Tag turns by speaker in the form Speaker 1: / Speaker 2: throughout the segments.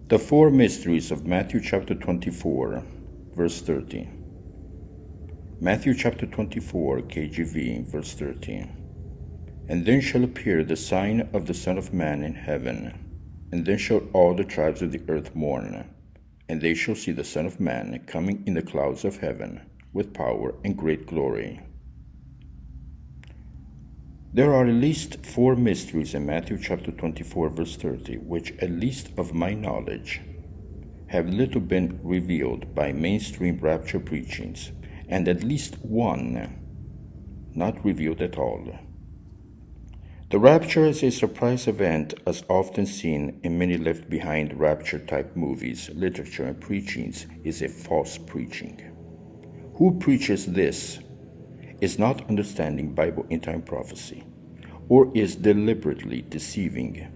Speaker 1: The four mysteries of Matthew chapter 24, verse 30. Matthew chapter 24, KJV, verse 30. And then shall appear the sign of the Son of Man in heaven, and then shall all the tribes of the earth mourn, and they shall see the Son of Man coming in the clouds of heaven with power and great glory. There are at least four mysteries in Matthew chapter 24, verse 30, which, at least of my knowledge, have little been revealed by mainstream rapture preachings, and at least one not revealed at all. The rapture as a surprise event, as often seen in many left behind rapture-type movies, literature, and preachings, is a false preaching. Who preaches this is not understanding Bible end-time prophecy, or is deliberately deceiving,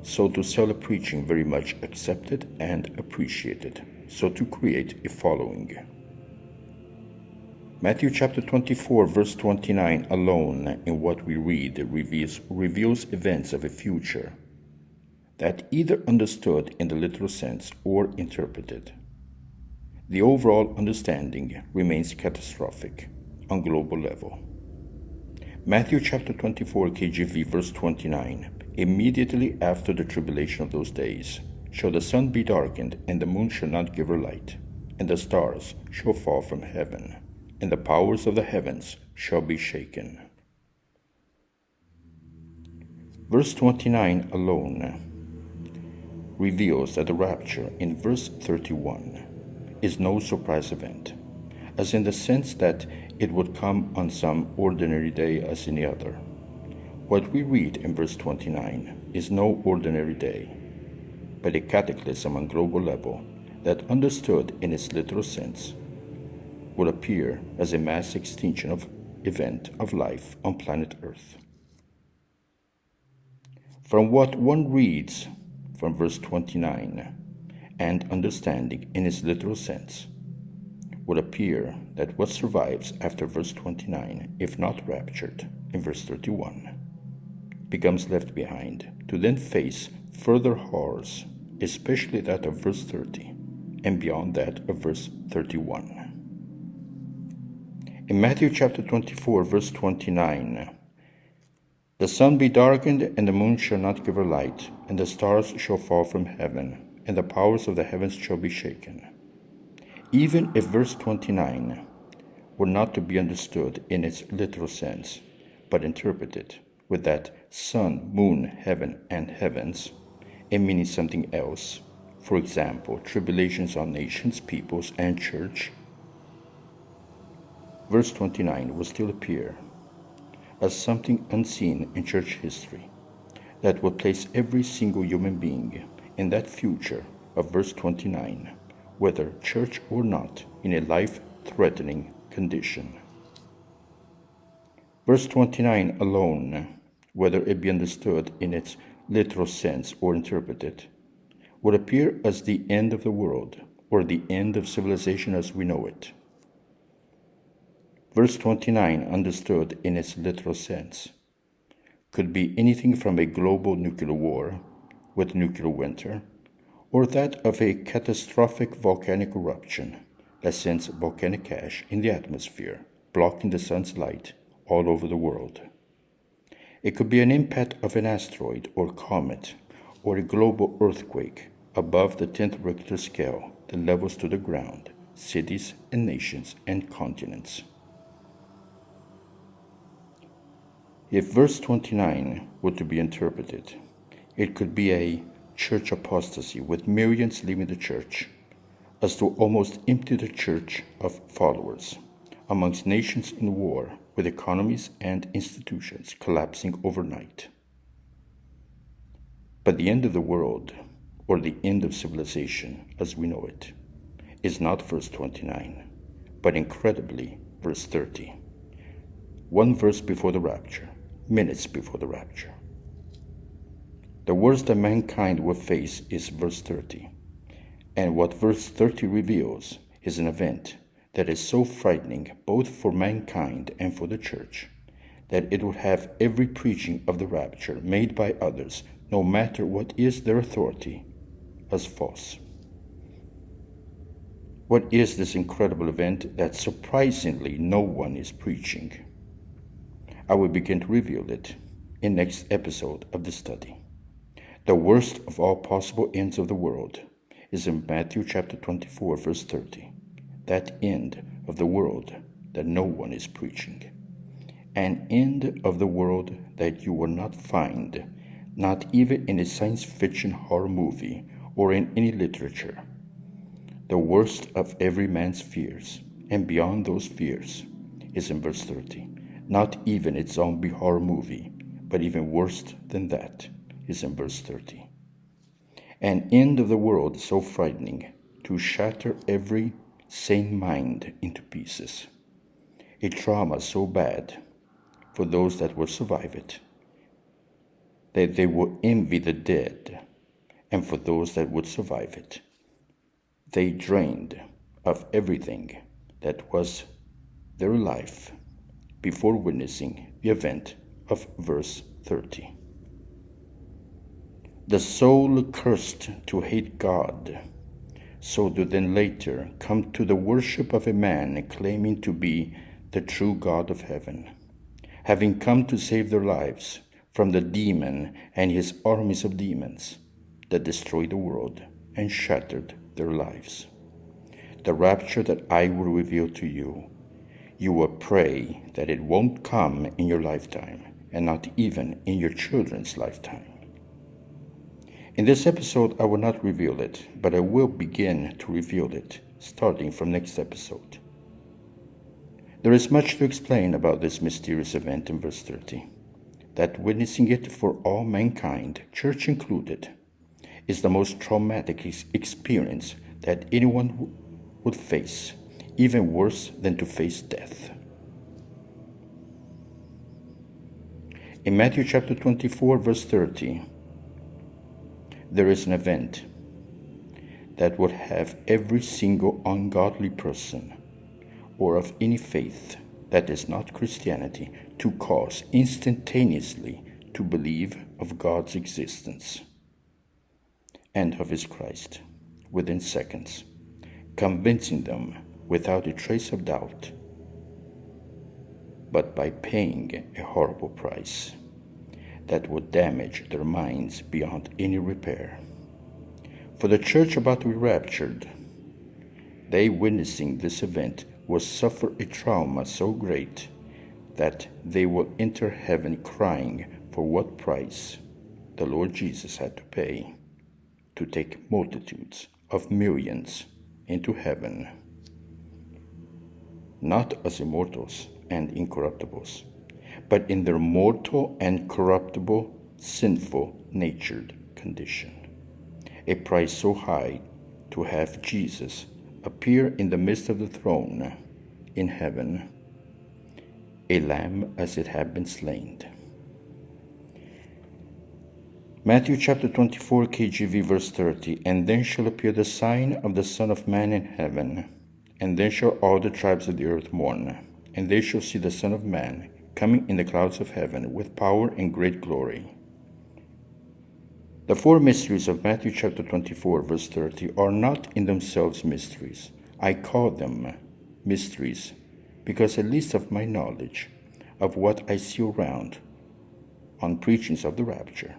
Speaker 1: so to sell a preaching very much accepted and appreciated, so to create a following. Matthew chapter 24, verse 29 alone in what we read reveals events of a future that either understood in the literal sense or interpreted. The overall understanding remains catastrophic on global level. Matthew chapter 24 KJV verse 29, immediately after the tribulation of those days shall the sun be darkened, and the moon shall not give her light, and the stars shall fall from heaven, and the powers of the heavens shall be shaken. Verse 29 alone reveals that the rapture in verse 31 is no surprise event, as in the sense that it would come on some ordinary day as any other. What we read in verse 29 is no ordinary day, but a cataclysm on global level that, understood in its literal sense, would appear as a mass extinction event of life on planet Earth. From what one reads from verse 29 and understanding in its literal sense, would appear that what survives after verse 29, if not raptured in verse 31, becomes left behind to then face further horrors, especially that of verse 30 and beyond that of verse 31. In Matthew chapter 24, verse 29, the sun be darkened, and the moon shall not give her light, and the stars shall fall from heaven, and the powers of the heavens shall be shaken. Even if verse 29 were not to be understood in its literal sense, but interpreted with that sun, moon, heaven, and heavens, and meaning something else, for example, tribulations on nations, peoples, and church, verse 29 will still appear as something unseen in church history that will place every single human being in that future of verse 29, whether church or not, in a life-threatening condition. Verse 29 alone, whether it be understood in its literal sense or interpreted, would appear as the end of the world, or the end of civilization as we know it. Verse 29, understood in its literal sense, could be anything from a global nuclear war with nuclear winter, or that of a catastrophic volcanic eruption that sends volcanic ash in the atmosphere, blocking the sun's light all over the world. It could be an impact of an asteroid or comet, or a global earthquake above the 10th Richter scale that levels to the ground cities and nations and continents. If verse 29 were to be interpreted, it could be a church apostasy with millions leaving the church, as to almost empty the church of followers, amongst nations in war, with economies and institutions collapsing overnight. But the end of the world, or the end of civilization as we know it, is not verse 29, but incredibly verse 30. One verse before the rapture, minutes before the rapture. The worst that mankind will face is verse 30, and what verse 30 reveals is an event that is so frightening both for mankind and for the church that it would have every preaching of the rapture made by others, no matter what is their authority, as false. What is this incredible event that surprisingly no one is preaching? I will begin to reveal it in next episode of the study. The worst of all possible ends of the world is in Matthew chapter 24, verse 30. That end of the world that no one is preaching. An end of the world that you will not find, not even in a science fiction horror movie or in any literature. The worst of every man's fears, and beyond those fears, is in verse 30. Not even a zombie horror movie, but even worse than that is in verse 30. An end of the world so frightening to shatter every sane mind into pieces. A trauma so bad for those that will survive it, that they will envy the dead, and for those that would survive it, they drained of everything that was their life before witnessing the event of verse 30. The soul cursed to hate God, so to then later come to the worship of a man claiming to be the true God of heaven, having come to save their lives from the demon and his armies of demons that destroyed the world and shattered their lives. The rapture that I will reveal to you, you will pray that it won't come in your lifetime and not even in your children's lifetime. In this episode, I will not reveal it, but I will begin to reveal it starting from next episode. There is much to explain about this mysterious event in verse 30, that witnessing it for all mankind, church included, is the most traumatic experience that anyone would face, even worse than to face death. In Matthew chapter 24, verse 30, there is an event that would have every single ungodly person or of any faith that is not Christianity to cause instantaneously to believe of God's existence and of his Christ within seconds, convincing them without a trace of doubt, but by paying a horrible price that would damage their minds beyond any repair. For the church about to be raptured, they witnessing this event will suffer a trauma so great that they will enter heaven crying for what price the Lord Jesus had to pay to take multitudes of millions into heaven, not as immortals and incorruptibles, but in their mortal and corruptible, sinful natured condition. A price so high to have Jesus appear in the midst of the throne in heaven, a lamb as it had been slain. Matthew chapter 24, KJV, verse 30, And then shall appear the sign of the Son of Man in heaven, and then shall all the tribes of the earth mourn, and they shall see the Son of Man coming in the clouds of heaven with power and great glory. The four mysteries of Matthew chapter 24, verse 30 are not in themselves mysteries. I call them mysteries because, at least of my knowledge of what I see around on preachings of the rapture,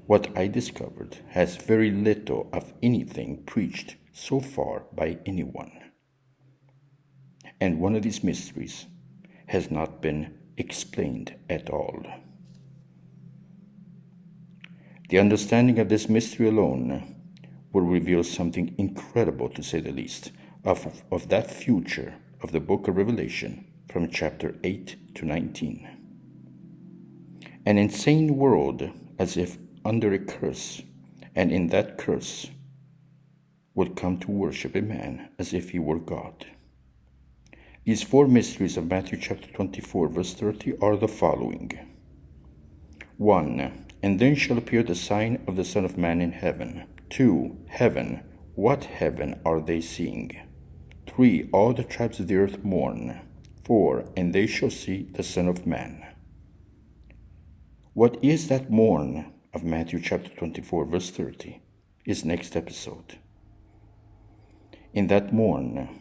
Speaker 1: what I discovered has very little of anything preached so far by anyone. And one of these mysteries has not been explained at all. The understanding of this mystery alone will reveal something incredible, to say the least, of that future of the book of Revelation from chapter 8 to 19. An insane world as if under a curse, and in that curse would come to worship a man as if he were God. These four mysteries of Matthew chapter 24, verse 30 are the following. 1. And then shall appear the sign of the Son of Man in heaven. 2. Heaven. What heaven are they seeing? 3. All the tribes of the earth mourn. 4. And they shall see the Son of Man. What is that mourn of Matthew chapter 24, verse 30? is next episode. In that morn,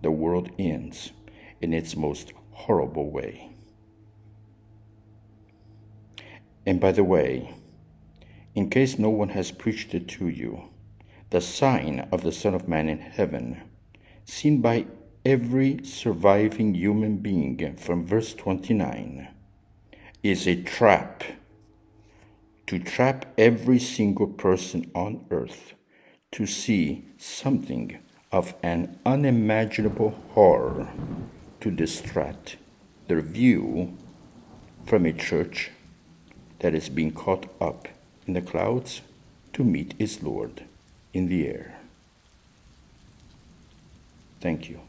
Speaker 1: the world ends in its most horrible way. And by the way, in case no one has preached it to you, the sign of the Son of Man in heaven, seen by every surviving human being from verse 29, is a trap to trap every single person on earth to see something of an unimaginable horror to distract their view from a church that is being caught up in the clouds to meet its Lord in the air. Thank you.